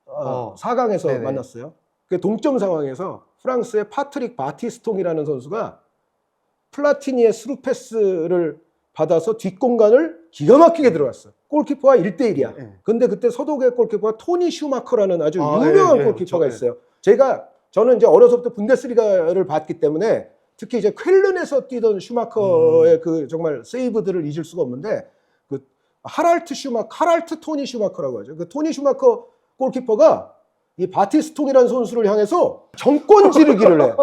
4강에서 네네. 만났어요. 그 동점 상황에서 프랑스의 파트릭 바티스통이라는 선수가 플라티니의 스루 패스를 받아서 뒷공간을 기가 막히게 들어갔어. 골키퍼와 1대1이야. 네. 근데 그때 서독의 골키퍼가 토니 슈마커라는 아주 유명한 골키퍼가 있어요. 저는 이제 어려서부터 분데스리가를 봤기 때문에 특히 이제 쾰른에서 뛰던 슈마커의 그 정말 세이브들을 잊을 수가 없는데 그 하랄트 토니 슈마커라고 하죠. 그 토니 슈마커 골키퍼가 이 바티스통이라는 선수를 향해서 정권 지르기를 해.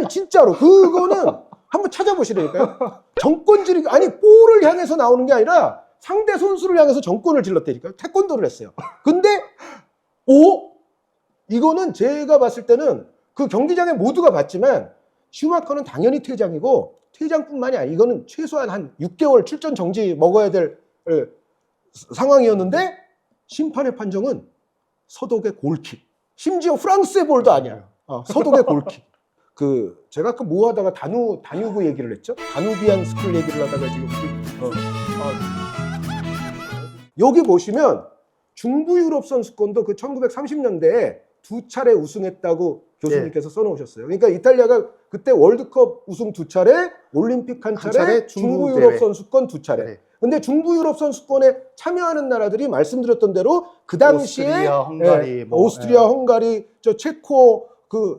진짜로 그거는 한번 찾아보시라니까요. 정권 지르기 볼을 향해서 나오는 게 아니라 상대 선수를 향해서 정권을 질렀다니까요. 태권도를 했어요. 근데 이거는 제가 봤을 때는 그 경기장에 모두가 봤지만 슈마커는 당연히 퇴장이고 퇴장뿐만이 아니라 이거는 최소한 한 6개월 출전 정지 먹어야 될 상황이었는데 심판의 판정은 서독의 골킥. 심지어 프랑스의 볼도 아니야. 서독의 골킥. 제가 아까 뭐 하다가 다뉴브 얘기를 했죠? 다누비안 스쿨 얘기를 하다가 지금 여기 보시면 중부 유럽 선수권도 그 1930년대에 2차례 우승했다고 교수님께서 써놓으셨어요. 그러니까 이탈리아가 그때 월드컵 우승 2차례, 올림픽 한 차례, 중부 유럽 선수권 2차례. 네. 근데 중부 유럽 선수권에 참여하는 나라들이 말씀드렸던 대로 그 당시에 오스트리아, 헝가리, 오스트리아, 헝가리, 체코,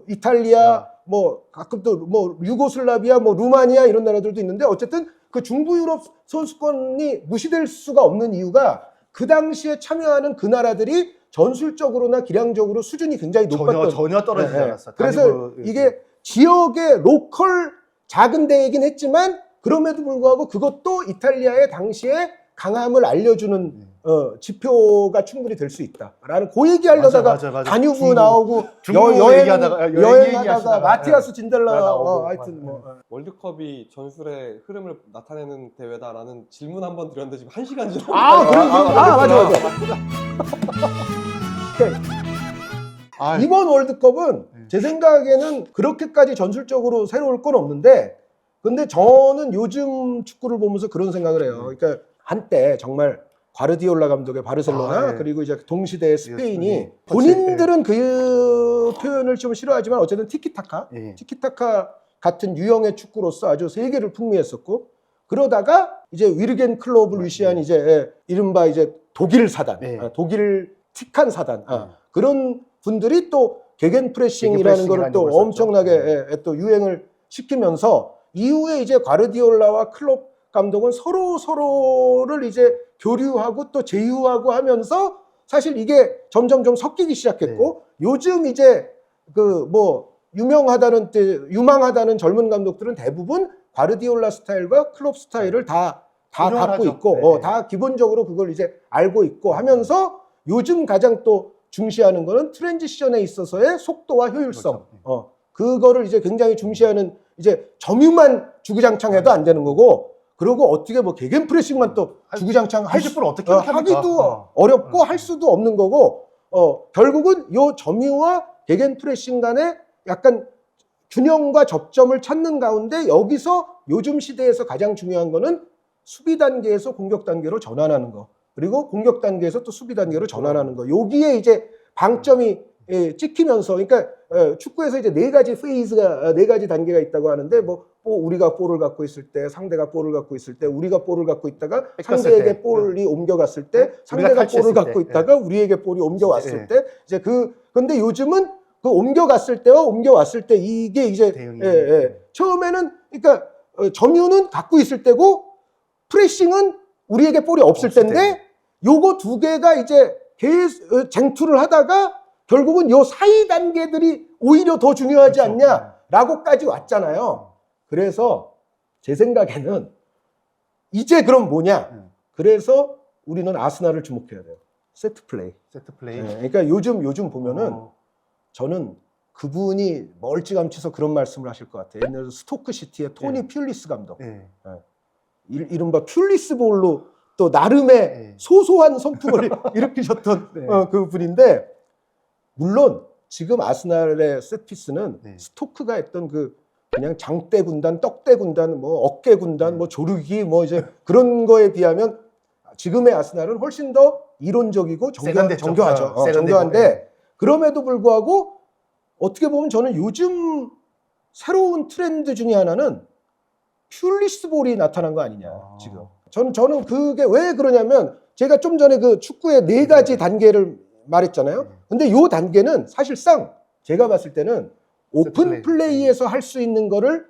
이탈리아, 가끔 또 유고슬라비아, 루마니아 이런 나라들도 있는데 어쨌든 그 중부 유럽 선수권이 무시될 수가 없는 이유가 그 당시에 참여하는 그 나라들이 전술적으로나 기량적으로 수준이 굉장히 높았던 전혀 떨어지지 않았어요. 그래서 이게 지역의 로컬 작은 대회이긴 했지만 그럼에도 불구하고 그것도 이탈리아의 당시에 강함을 알려주는 지표가 충분히 될 수 있다라는 그 얘기하려다가 맞아. 다뉴브 나오고 여행하다가 마티아스 진델라 하여튼 월드컵이 전술의 흐름을 나타내는 대회다라는 질문 한번 드렸는데 지금 1시간 지났어요. 맞아. 이번 월드컵은 제 생각에는 그렇게까지 전술적으로 새로울 건 없는데 근데 저는 요즘 축구를 보면서 그런 생각을 해요. 그러니까 한때 정말 과르디올라 감독의 바르셀로나 그리고 이제 동시대의 스페인이 본인들은 그 표현을 좀 싫어하지만 어쨌든 티키타카 같은 유형의 축구로서 아주 세계를 풍미했었고 그러다가 이제 위르겐 클롭을 위시한 이제 이른바 이제 독일 사단, 독일 틱한 사단 그런 분들이 또 게겐 프레싱이라는 걸 또 엄청나게 또 유행을 시키면서 이후에 이제 과르디올라와 클롭 감독은 서로를 이제 교류하고 또 제휴하고 하면서 사실 이게 점점 좀 섞이기 시작했고 요즘 이제 유망하다는 젊은 감독들은 대부분 과르디올라 스타일과 클롭 스타일을 다 갖고 있고 다 기본적으로 그걸 이제 알고 있고 하면서 요즘 가장 또 중시하는 거는 트랜지션에 있어서의 속도와 효율성 그거를 이제 굉장히 중시하는 이제 점유만 주구장창해도 안 되는 거고 그리고 어떻게 게겐 프레싱만 또 주구장창 하기도 어렵고 할 수도 없는 거고 결국은 요 점유와 게겐 프레싱 간에 약간 균형과 접점을 찾는 가운데 여기서 요즘 시대에서 가장 중요한 거는 수비 단계에서 공격 단계로 전환하는 거 그리고 공격 단계에서 또 수비 단계로 전환하는 거 여기에 이제 방점이 찍히면서 그러니까 축구에서 이제 4가지 페이즈가 4가지 단계가 있다고 하는데 우리가 볼을 갖고 있을 때, 상대가 볼을 갖고 있을 때, 우리가 볼을 갖고 있다가 뺏겼을 상대에게 때. 볼이 옮겨갔을 때, 우리가 상대가 탈취했을 볼을 갖고 때. 있다가 우리에게 볼이 옮겨왔을 예. 때, 이제 근데 요즘은 그 옮겨갔을 때와 옮겨왔을 때 이게 이제 대응이. 처음에는 그러니까 점유는 갖고 있을 때고 프레싱은 우리에게 볼이 없을 때인데 요거 두 개가 이제 계속 쟁투를 하다가 결국은 요 사이 단계들이 오히려 더 중요하지 그렇죠. 않냐라고까지 왔잖아요. 그래서 제 생각에는 이제 그럼 뭐냐? 그래서 우리는 아스날을 주목해야 돼요. 세트 플레이. 세트 플레이. 그러니까 요즘 보면은 저는 그분이 멀찌감치서 그런 말씀을 하실 것 같아요. 옛날에 스토크 시티의 토니 퓰리스 감독. 네. 이른바 퓰리스 볼로 또 나름의 소소한 선풍을 일으키셨던 네. 그 분인데, 물론 지금 아스날의 세트피스는 네. 스토크가 했던 그냥 장대 군단, 떡대 군단, 뭐 어깨 군단, 뭐 조르기, 뭐 이제 그런 거에 비하면 지금의 아스날은 훨씬 더 이론적이고 세련됐죠. 정교하죠. 세련되고, 정교한데 그럼에도 불구하고 어떻게 보면 저는 요즘 새로운 트렌드 중에 하나는 퓰리스 볼이 나타난 거 아니냐 지금. 저는 그게 왜 그러냐면 제가 좀 전에 그 축구의 4가지 단계를 말했잖아요. 근데 요 단계는 사실상 제가 봤을 때는 오픈 플레이에서 할 수 있는 거를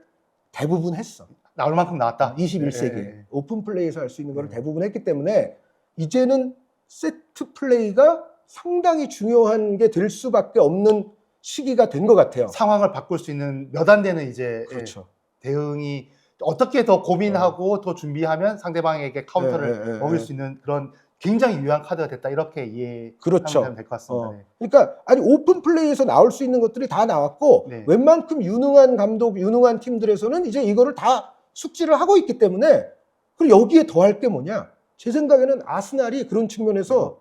대부분 했어. 나올 만큼 나왔다. 21세기에 오픈 플레이에서 할 수 있는 거를 대부분 했기 때문에 이제는 세트 플레이가 상당히 중요한 게 될 수밖에 없는 시기가 된 것 같아요. 상황을 바꿀 수 있는 몇 안 되는 이제 그렇죠. 대응이 어떻게 더 고민하고 더 준비하면 상대방에게 카운터를 먹일 수 있는 그런 굉장히 유효한 카드가 됐다, 이렇게 이해하면 그렇죠. 될 것 같습니다. 네. 그러니까 아니 오픈 플레이에서 나올 수 있는 것들이 다 나왔고 네. 웬만큼 유능한 감독, 유능한 팀들에서는 이제 이거를 다 숙지를 하고 있기 때문에, 그리고 여기에 더할 게 뭐냐? 제 생각에는 아스날이 그런 측면에서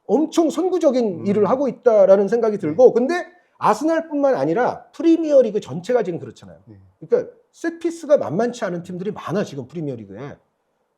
엄청 선구적인 일을 하고 있다라는 생각이 들고, 근데 아스날뿐만 아니라 프리미어리그 전체가 지금 그렇잖아요. 그러니까 셋피스가 만만치 않은 팀들이 많아 지금 프리미어리그에.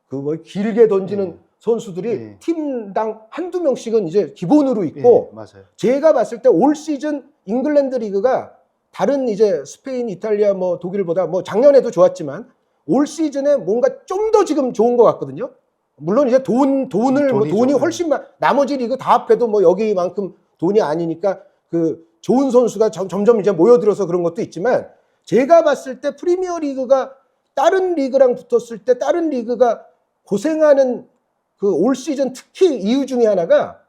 그 뭐 길게 던지는 선수들이 팀당 한두 명씩은 이제 기본으로 있고, 맞아요. 제가 봤을 때 올 시즌 잉글랜드 리그가 다른 이제 스페인, 이탈리아, 뭐 독일보다 뭐 작년에도 좋았지만 올 시즌에 뭔가 좀 더 지금 좋은 것 같거든요. 물론 이제 돈이 훨씬 나머지 리그 다 합해도 뭐 여기만큼 돈이 아니니까 그 좋은 선수가 점점 이제 모여들어서 그런 것도 있지만, 제가 봤을 때 프리미어 리그가 다른 리그랑 붙었을 때 다른 리그가 고생하는 그 올 시즌 특히 이유 중에 하나가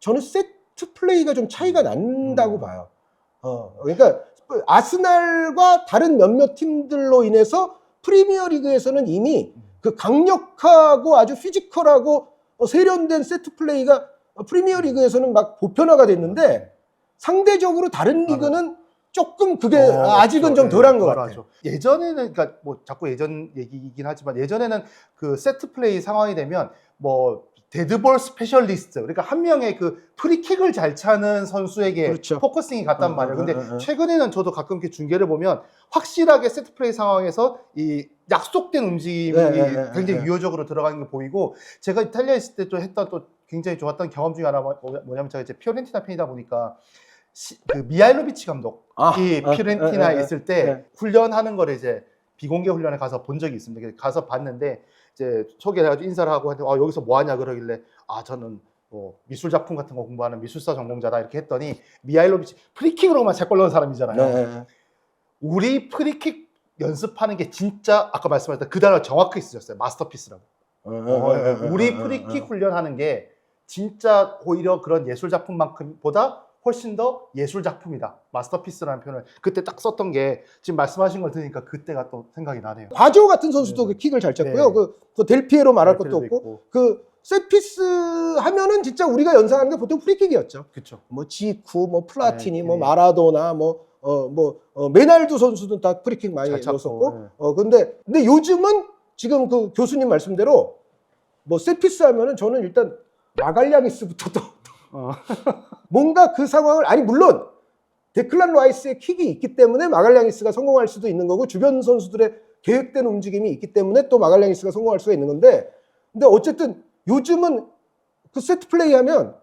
저는 세트 플레이가 좀 차이가 난다고 봐요. 그러니까 아스날과 다른 몇몇 팀들로 인해서 프리미어 리그에서는 이미 그 강력하고 아주 피지컬하고 세련된 세트 플레이가 프리미어 리그에서는 막 보편화가 됐는데, 상대적으로 다른 리그는 조금 그게 아직은 좀 덜한 것 같아요. 예전에는, 그러니까 뭐 자꾸 예전 얘기이긴 하지만, 예전에는 그 세트 플레이 상황이 되면 뭐 데드볼 스페셜리스트, 그러니까 한 명의 그 프리킥을 잘 차는 선수에게 그렇죠. 포커싱이 갔단 말이에요. 근데 최근에는 저도 가끔 이렇게 중계를 보면 확실하게 세트 플레이 상황에서 이 약속된 움직임이 굉장히 유효적으로 들어가는 게 보이고, 제가 이탈리아에 있을 때 또 했던 또 굉장히 좋았던 경험 중에 하나가 뭐냐면, 제가 이제 피오렌티나 팬이다 보니까 그 미하일로비치 감독이 피오렌티나에 있을 때 훈련하는 거를 이제 비공개 훈련에 가서 본 적이 있습니다. 가서 봤는데 이제 소개를 해가지고 인사를 하고 했는데, 여기서 뭐 하냐 그러길래, 저는 뭐 미술 작품 같은 거 공부하는 미술사 전공자다 이렇게 했더니, 미하일로비치 프리킥으로만 3골 넣은 사람이잖아요. 우리 프리킥 연습하는 게 진짜 아까 말씀하셨던 그 단어 정확히 쓰셨어요. 마스터피스라고. 우리 프리킥 훈련하는 게 진짜 오히려 그런 예술 작품만큼보다 훨씬 더 예술 작품이다, 마스터피스라는 표현을 그때 딱 썼던 게 지금 말씀하신 걸 들으니까 그때가 또 생각이 나네요. 바조 같은 선수도 그 킥을 잘 찼고요. 그 델피에로 말할 것도 없고, 그 셋피스 하면은 진짜 우리가 연상하는 게 보통 프리킥이었죠. 그렇죠. 뭐 지쿠, 뭐 플라티니, 뭐 마라도나, 메날두 선수도 다 프리킥 많이 넣었었고. 근데 요즘은 지금 그 교수님 말씀대로 뭐 셋피스 하면은 저는 일단 마갈량이스부터 또 뭔가 그 상황을, 아니 물론 데클란 라이스의 킥이 있기 때문에 마갈량이스가 성공할 수도 있는 거고, 주변 선수들의 계획된 움직임이 있기 때문에 또 마갈량이스가 성공할 수가 있는 건데, 근데 어쨌든 요즘은 그 세트 플레이 하면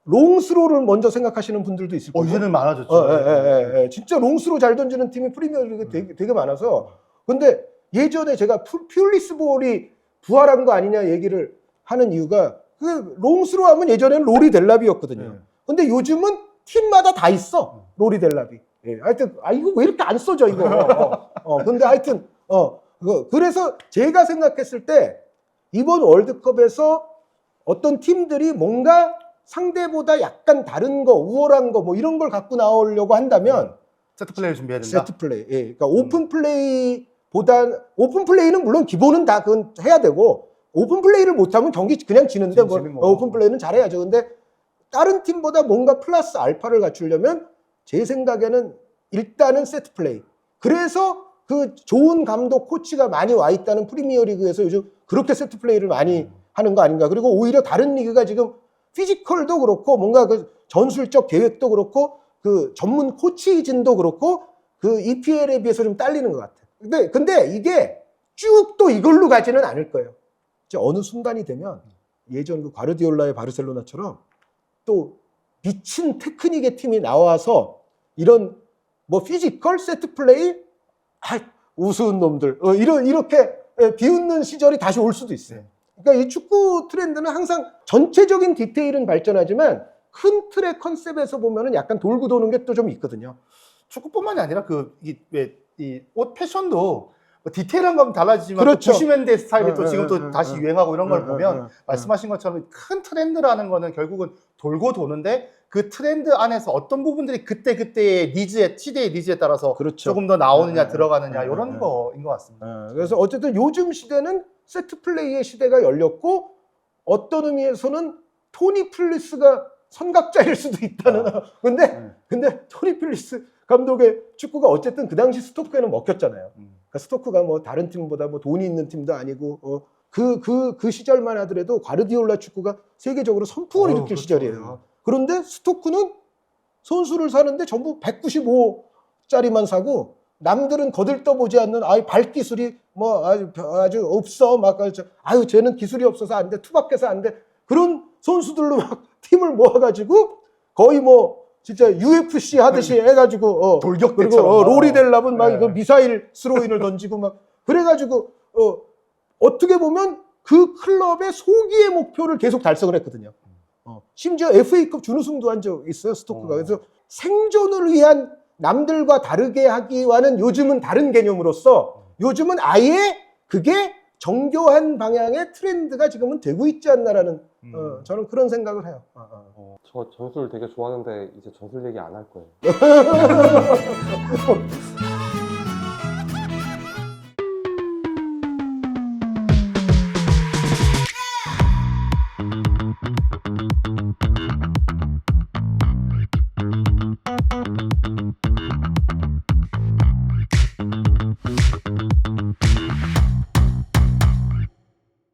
롱스로를 먼저 생각하시는 분들도 있을 거고. 이제는 많아졌죠. 진짜 롱스로 잘 던지는 팀이 프리미어리그 되게 많아서 근데 예전에 제가 퓰리스 볼이 부활한 거 아니냐 얘기를 하는 이유가 그 롱스로 하면 예전에는 로리 델랍이었거든요. 근데 요즘은 팀마다 다 있어. 로리 델랍이. 예, 하여튼 이거 왜 이렇게 안 써져 이거. 근데 하여튼 그래서 제가 생각했을 때 이번 월드컵에서 어떤 팀들이 뭔가 상대보다 약간 다른 거, 우월한 거 뭐 이런 걸 갖고 나오려고 한다면 세트 플레이를 준비해야 된다. 세트 플레이. 예. 그러니까 오픈 플레이는 물론 기본은 다 그건 해야 되고 오픈 플레이를 못하면 경기 그냥 지는데 뭐 지는 거. 오픈 플레이는 잘해야죠. 근데 다른 팀보다 뭔가 플러스 알파를 갖추려면 제 생각에는 일단은 세트 플레이. 그래서 그 좋은 감독 코치가 많이 와 있다는 프리미어리그에서 요즘 그렇게 세트 플레이를 많이 하는 거 아닌가. 그리고 오히려 다른 리그가 지금 피지컬도 그렇고 뭔가 그 전술적 계획도 그렇고 그 전문 코치진도 그렇고 그 EPL에 비해서 좀 딸리는 것 같아요. 근데 이게 쭉 또 이걸로 가지는 않을 거예요. 이제 어느 순간이 되면 예전 그 과르디올라의 바르셀로나처럼 또 미친 테크닉의 팀이 나와서 이런 뭐 피지컬 세트 플레이 우스운 놈들 이렇게 비웃는 시절이 다시 올 수도 있어요. 그러니까 이 축구 트렌드는 항상 전체적인 디테일은 발전하지만 큰 틀의 컨셉에서 보면은 약간 돌고 도는 게 또 좀 있거든요. 축구뿐만이 아니라 이 옷 패션도 뭐 디테일한 건 달라지지만 그렇죠. 또 90년대 스타일이 또 지금 또 다시 유행하고 이런 걸 응, 보면 응, 응, 말씀하신 것처럼 큰 트렌드라는 거는 결국은 돌고 도는데 그 트렌드 안에서 어떤 부분들이 그때그때의 니즈에, 시대의 니즈에 따라서 그렇죠. 조금 더 나오느냐 응, 들어가느냐 응, 이런 응, 거인 것 같습니다. 그래서 어쨌든 요즘 시대는 세트 플레이의 시대가 열렸고 어떤 의미에서는 토니 필리스가 선각자일 수도 있다는. 근데 토니 필리스 감독의 축구가 어쨌든 그 당시 스토크에는 먹혔잖아요. 그러니까 스토크가 뭐 다른 팀보다 뭐 돈이 있는 팀도 아니고 그 시절만 하더라도 과르디올라 축구가 세계적으로 선풍을 일으킬 그렇죠. 시절이에요. 그런데 스토크는 선수를 사는데 전부 195짜리만 사고 남들은 거들떠보지 않는 발기술이 뭐 아주 없어 막 쟤는 기술이 없어서 안 돼, 투박해서 안 돼, 그런 선수들로 막 팀을 모아가지고 거의 뭐 진짜 UFC 하듯이 해가지고 돌격대처럼. 그리고 로리 델랍은 막 네. 이거 미사일 스로인을 던지고 막 그래가지고 어떻게 보면 그 클럽의 소기의 목표를 계속 달성을 했거든요. 심지어 FA컵 준우승도 한 적 있어요, 스토크가. 그래서 생존을 위한 남들과 다르게 하기와는 요즘은 다른 개념으로서 요즘은 아예 그게 정교한 방향의 트렌드가 지금은 되고 있지 않나라는 저는 그런 생각을 해요. 저 전술 되게 좋아하는데 이제 전술 얘기 안 할 거예요.